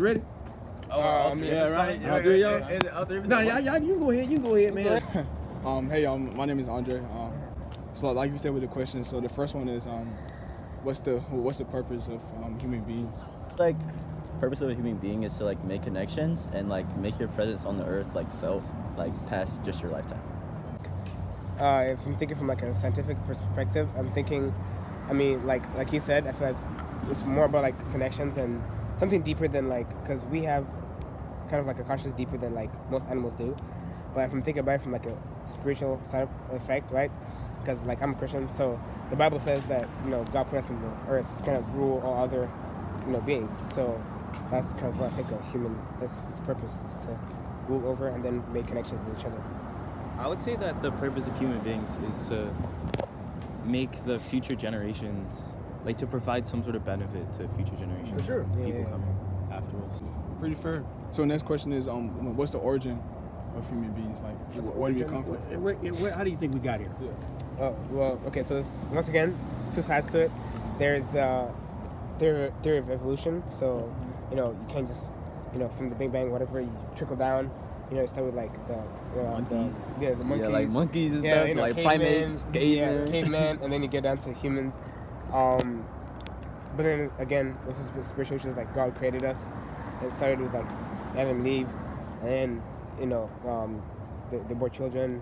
Ready? Yeah, right. Y'all good, y'all? Nah, y'all, you can go ahead, man. Hey, my name is Andre. So like you said with the question, so the first one is, what's the purpose of human beings? Like, purpose of a human being is to like make connections and like make your presence on the earth like felt like past just your lifetime. If I'm thinking from like a scientific perspective, I'm thinking, like you said, I feel like it's more about like connections and something deeper than like, because we have kind of like a consciousness deeper than like most animals do. But if I'm thinking about it from like a spiritual side effect, right? Because like I'm a Christian, so the Bible says that God put us on the earth to kind of rule all other beings. So that's kind of what I think a human. That's its purpose, is to rule over and then make connections with each other. I would say that the purpose of human beings is to make the future generations, like to provide some sort of benefit to future generations. For sure. People coming after us. Pretty fair. So next question is, what's the origin of human beings? Like, where do we come from? How do you think we got here? Yeah. Oh, well, okay, so there's, once again, two sides to it. There's the theory of evolution. So, you can't just, from the Big Bang, whatever, you trickle down. You start with like the Monkeys. The monkeys. Yeah, like monkeys and stuff, like primates, cavemen, and then you get down to humans. But then again, this is spiritual, which is like God created us. It started with like Adam and Eve, and then they bore children.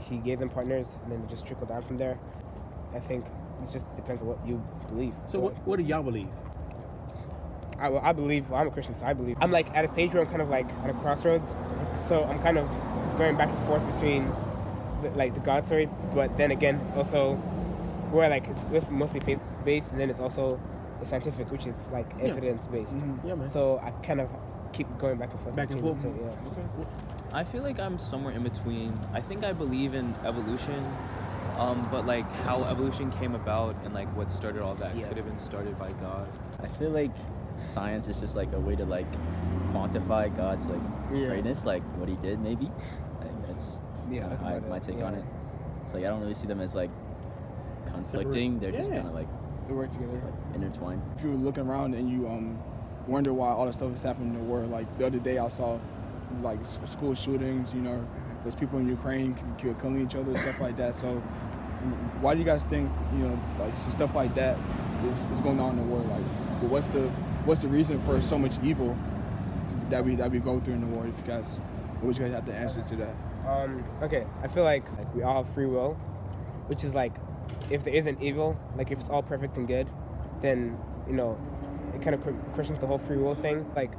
He gave them partners, and then it just trickled down from there. I think it just depends on what you believe. So what do y'all believe? I believe, I'm a Christian, so I believe. I'm like at a stage where I'm kind of like at a crossroads. So I'm kind of going back and forth between the God story, but then again, it's also where like it's mostly faith-based, and then it's also the scientific, which is like evidence-based. Mm-hmm. Yeah, man. So I kind of keep going back and forth. Back and between forth. the two, yeah. Okay. I feel like I'm somewhere in between. I think I believe in evolution, but like how evolution came about and like what started all that could have been started by God. I feel like science is just like a way to like quantify God's like greatness, like what he did maybe. That's my take on it. It's like I don't really see them as like conflicting. They're just kind of like They work together. like intertwined. If you were looking around and you wonder why all the stuff is happening in the world, like the other day I saw like school shootings, there's people in Ukraine killing each other, stuff like that. So why do you guys think, like stuff like that is going on in the world? Like, what's the reason for so much evil that we go through in the world? What would you guys have to answer to that? Okay, I feel like we all have free will, which is like, if there isn't evil, like if it's all perfect and good, then, it kind of questions the whole free will thing. Like,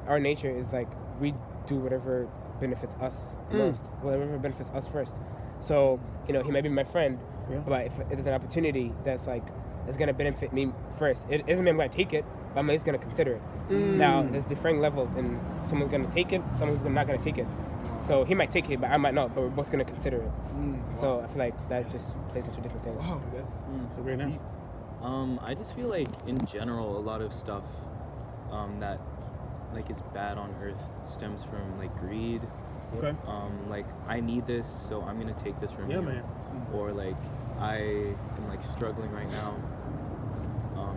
our nature is like, we do whatever benefits us most, whatever benefits us first. So, he might be my friend, but if there's an opportunity that's like, it's going to benefit me first, it doesn't mean I'm going to take it, but I'm at least going to consider it. Now, there's differing levels, and someone's going to take it, someone's not going to take it. So he might take it, but I might not, but we're both going to consider it. So I feel like that just plays into different things. Oh, that's So very nice. I just feel like in general a lot of stuff that like is bad on Earth stems from like greed. Okay. Like I need this, so I'm gonna take this from you. Man. Or like I am like struggling right now,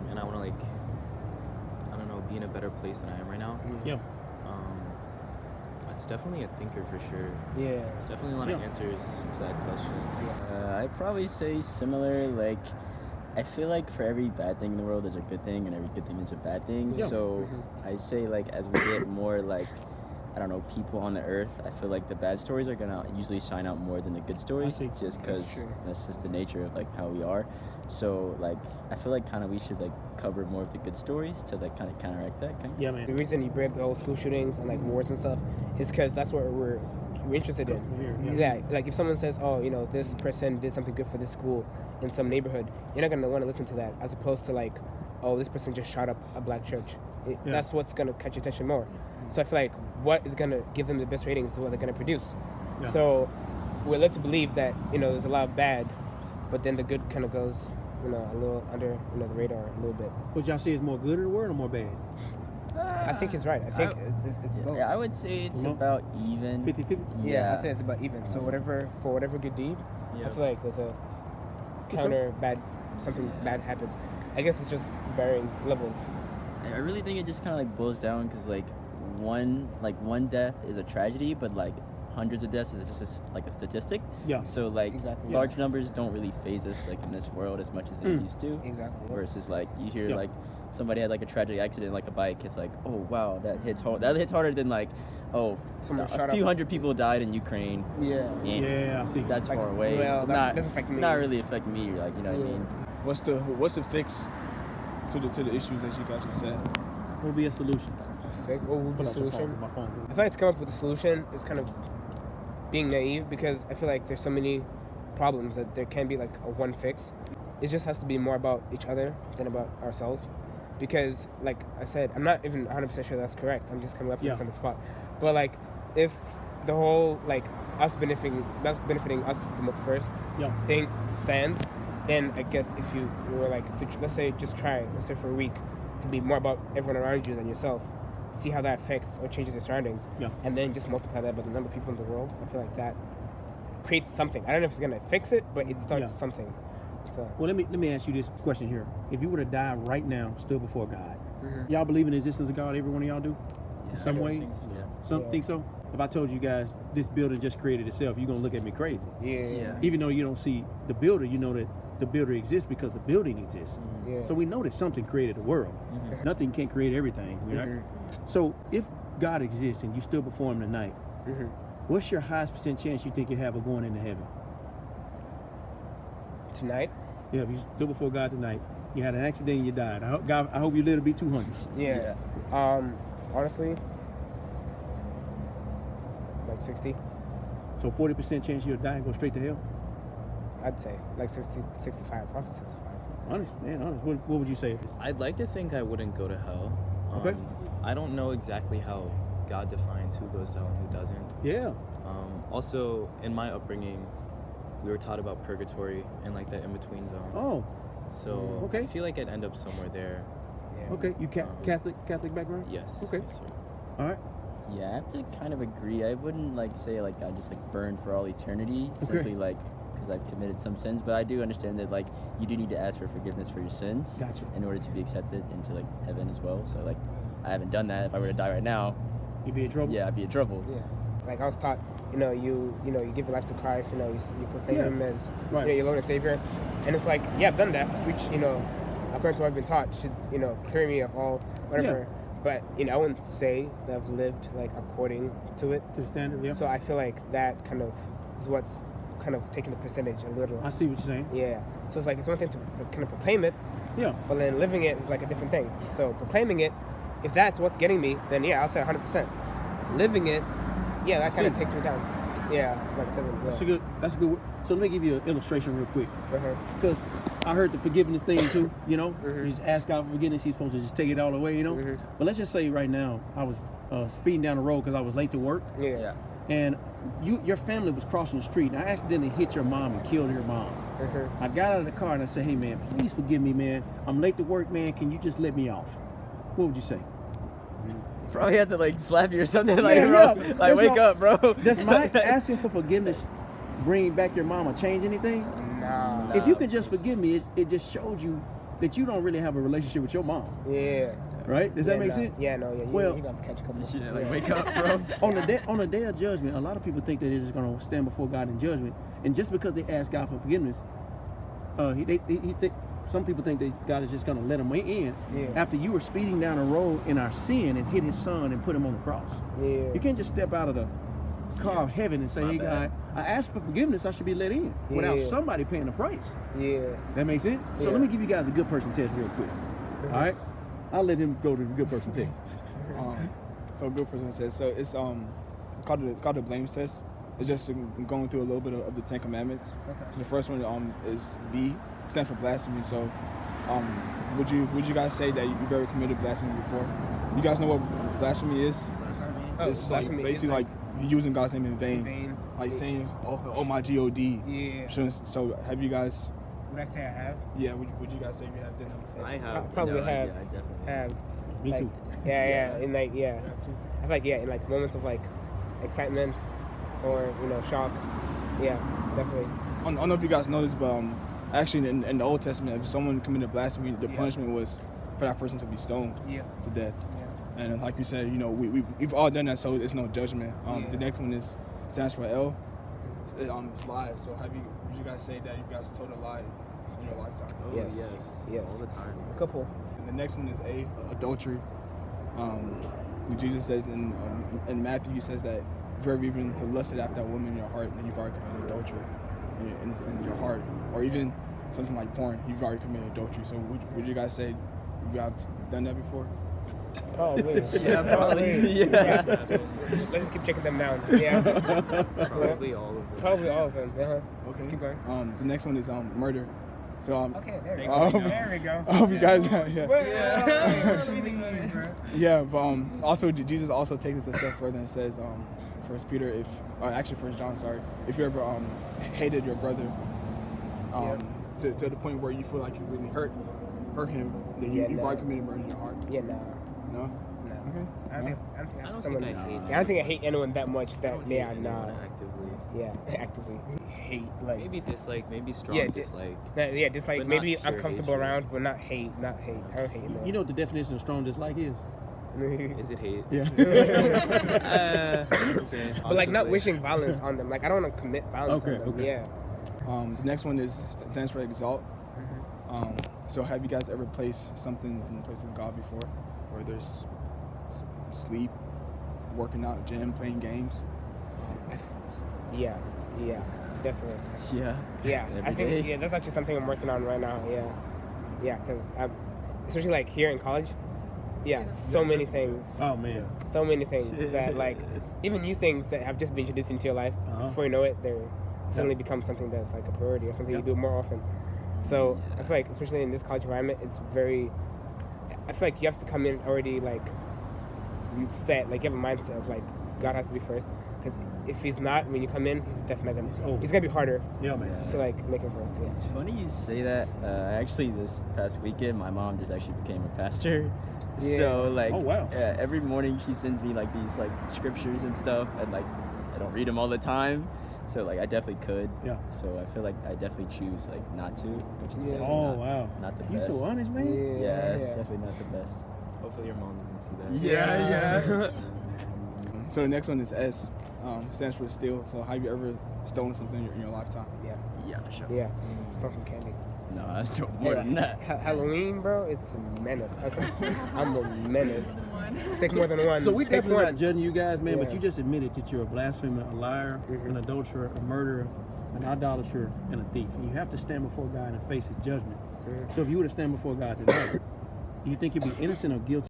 and I want to like be in a better place than I am right now. Yeah. It's definitely a thinker for sure. Yeah. There's definitely a lot of answers to that question. I'd probably say similar. Like, I feel like for every bad thing in the world, there's a good thing, and every good thing is a bad thing. Yeah. So I'd say like as we get more like, I don't know, people on the earth, I feel like the bad stories are gonna usually shine out more than the good stories, I see. just because that's just the nature of like how we are. So like I feel like kind of we should like cover more of the good stories to like kind of counteract that kind of. Yeah, man. The reason you bring up the whole school shootings and like wars and stuff is because that's what we're interested in. Yeah, like if someone says, oh, this person did something good for this school in some neighborhood, you're not gonna want to listen to that, as opposed to like, oh, this person just shot up a black church. That's what's gonna catch your attention more. So I feel like what is gonna give them the best ratings is what they're gonna produce. Yeah. So we're led to believe that there's a lot of bad, but then the good kind of goes a little under the radar a little bit. Would y'all say it's more good in the world or more bad? I think he's right. I think it's both. Yeah, I would say it's about even. 50-50? Yeah, I'd say it's about even. So for whatever good deed, I feel like there's a counter bad, something bad happens. I guess it's just varying levels. I really think it just kind of like boils down because like one death is a tragedy, but like hundreds of deaths is just like a statistic. Yeah. So like Exactly. large numbers don't really phase us like in this world as much as they used to. Exactly. Versus like you hear Yeah. like somebody had like a tragic accident like a bike. It's like, oh wow, that hits hard. That hits harder than like, oh, Someone shot a few up. hundred people died in Ukraine. Yeah. And Yeah, I see. that's Like, far away. well, But that doesn't affect me. Not really affect me. Like you know what I mean. What's the fix to the issues that you guys just said? What would be a solution? What would be the Pull out your phone, solution? my phone. I feel like to come up with a solution is kind of being naive because I feel like there's so many problems that there can't be like a one fix. It just has to be more about each other than about ourselves. Because, like I said, I'm not even 100% sure that's correct. I'm just coming up with this on the spot. But like, if the whole like us benefiting us the most first Yeah. thing stands, then I guess if you were like to let's say for a week to be more about everyone around you than yourself, see how that affects or changes your surroundings, Yeah. and then just multiply that by the number of people in the world. I feel like that creates something. I don't know if it's gonna fix it, but it starts something. So Well, let me ask you this question here. If you were to die right now, still before God, Mhm. y'all believe in the existence of God? Every one of y'all do? In some ways? Yeah. Some Yeah. think so? If I told you guys this building just created itself, you're going to look at me crazy. yeah. Even though you don't see the builder, you know that the builder exists because the building exists. Yeah. So we know that something created the world. Nothing can create everything. You know? Mhm. So if God exists and you still before him tonight, Mhm. what's your highest % chance you think you have of going into heaven? Tonight, Yeah, if you still before God tonight, you had an accident and you died. I hope you live to be 200. yeah. Honestly, like 60. So 40% chance you'll die and go straight to hell? I'd say like 60, 65. I'll say 65. Honest, man, honest. What would you say if it's... I'd like to think I wouldn't go to hell. Okay. I don't know exactly how God defines who goes to hell and who doesn't. Yeah. Also, in my upbringing, we were taught about purgatory and like that in-between zone. Oh, So okay. I feel like I'd end up somewhere there. Yeah. okay. You Catholic background? Yes. Okay. Yes, sir. All right. Yeah, I have to kind of agree. I wouldn't like say like I just like burn for all eternity Okay. simply like because I've committed some sins, but I do understand that like you do need to ask for forgiveness for your sins Gotcha. in order to be accepted into like heaven as well. So like I haven't done that. If I were to die right now, You be in trouble? yeah, I'd be in trouble. Yeah. Like I was taught, you give your life to Christ, you proclaim Yeah. him as Right. your Lord and Savior. And it's like, yeah, I've done that, which, according to what I've been taught, should, clear me of all whatever. But, I wouldn't say that I've lived like according to it. To the standard, yeah. So I feel like that kind of is what's kind of taking the percentage a little. I see what you're saying. Yeah. So it's like it's one thing to kind of proclaim it, Yeah. but then living it is like a different thing. So proclaiming it, if that's what's getting me, then yeah, I'll say 100%. Living it, yeah, that kind of takes me down. Yeah, it's like 7. Yeah. That's a good. So let me give you an illustration real quick. Uh-huh. Because I heard the forgiveness thing too, You Mhm. just ask God for forgiveness, he's supposed to just take it all away, Mhm. But let's just say right now, I was speeding down the road because I was late to work, Yeah. and your family was crossing the street, and I accidentally hit your mom and killed your mom. Uh-huh. I got out of the car and I said, hey man, please forgive me, man. I'm late to work, man. Can you just let me off? What would you say? Probably had to like slap you or something like, Yeah, bro, yeah. like That's wake no- up, bro. Does my asking for forgiveness bring back your mom or change anything? Nah. If you could just forgive me, it just showed you that you don't really have a relationship with your mom, Yeah. right? Does that Yeah, make no. sense? Yeah, no, yeah. Well- you got to catch a couple. Yeah, like wake up, bro. On the day of judgment, a lot of people think that they're just going to stand before God in judgment, and just because they ask God for forgiveness, some people think that God is just going to let them in Yeah. after you were speeding down the road in our sin and hit his son and put him on the cross. Yeah. You can't just step out of the car of heaven and say, hey God, I asked for forgiveness, I should be let in without Yeah. somebody paying the price. Yeah. That makes sense? So Yeah. let me give you guys a good person test real quick. All right? I'll let him go to the good person test. So good person says. So it's called the blame test. It's just going through a little bit of the 10 Commandments. Okay. So the first one is B, stands for blasphemy. So would you guys say that you've ever committed blasphemy before? You guys know what blasphemy is? It's like blasphemy is basically like using God's name in vain. vain. Like saying, oh my God. Yeah. So have you guys? Would I say I have? Yeah. Would you guys say you have done that before? I have. Probably No, have. yeah, I definitely have. Me Like, too. Yeah. In like, yeah. I feel like, in like moments of like excitement or, shock. Yeah, definitely. I don't know if you guys know this, but actually in the Old Testament, if someone committed blasphemy, the Yeah. punishment was for that person to be stoned Yeah. to death. Yeah. And like you said, you know, we've all done that, so it's no judgment. The next one stands for L. Lies. So would you guys say that you guys told a lie in your lifetime? Oh, Yes. Yes. All the time. A couple. And the next one is A, adultery. Jesus says in Matthew, he says that if you ever even lusted after that woman in your heart, then you've already committed adultery in your heart. Or even something like porn, you've already committed adultery. So would you guys say you have done that before? Probably. Yeah, probably. Yeah. Let's just keep checking them down. Yeah. Probably all of them. Probably all of them. Okay. Keep going. The next one is murder. So Okay, there we go. There we go. I hope you guys Yeah. but also Jesus also takes us a step further and says, First Peter, First John, sorry, if you ever hated your brother, to the point where you feel like you really hurt him, then you've already committed murder in your heart. Yeah, no. No? Okay. I don't think think I hate anyone that much that Actively. Yeah, actively hate like Maybe dislike, maybe strong Yeah, dislike. dislike but maybe not pure uncomfortable hatred. around, but not hate. I don't hate anyone. You know what the definition of strong dislike is? Is it hate? Yeah. Okay. But like not Possibly. wishing violence on them. Like I don't want to commit violence on them. Okay. Yeah. The next one stands for exalt. So have you guys ever placed something in the place of God before? Where there's sleep, working out, gym, playing games? Yeah, definitely. Yeah. Yeah, I Every think day. that's actually something I'm working on right now. Yeah, because especially like here in college. Yeah, so many things. Oh man. So many things that like even new things that have just been introduced into your life before you know it, they suddenly become something that's like a priority or something you do more often. So I feel like especially in this college environment, it's very. I feel like you have to come in already like set, like you have a mindset of like God has to be first. Because if he's not, when you come in, he's definitely gonna be harder Yeah, man. to like make him first. Yeah. It's funny you say that. Actually, this past weekend, my mom just actually became a pastor. Yeah. So like, Oh, wow. every morning she sends me like these like scriptures and stuff, and like I don't read them all the time. So like I definitely could. Yeah. So I feel like I definitely choose like not to, which is definitely Oh not, wow. not the You best. so honest, man. Yeah, it's definitely not the best. Hopefully your mom doesn't see that. Yeah. So the next one is S. Stands for steal. So have you ever stolen something in your lifetime? Yeah, for sure. Yeah. Stole some candy. No, that's doing more than that. Halloween, bro, it's a menace. I'm a menace. Take more than one. So we Take definitely one. not judging you guys, man. But Yeah. you just admitted that you're a blasphemer, a liar, an adulterer, a murderer, an idolater, and a thief. And you have to stand before God and face His judgment. So if you were to stand before God today, do you think you'd be innocent or guilty?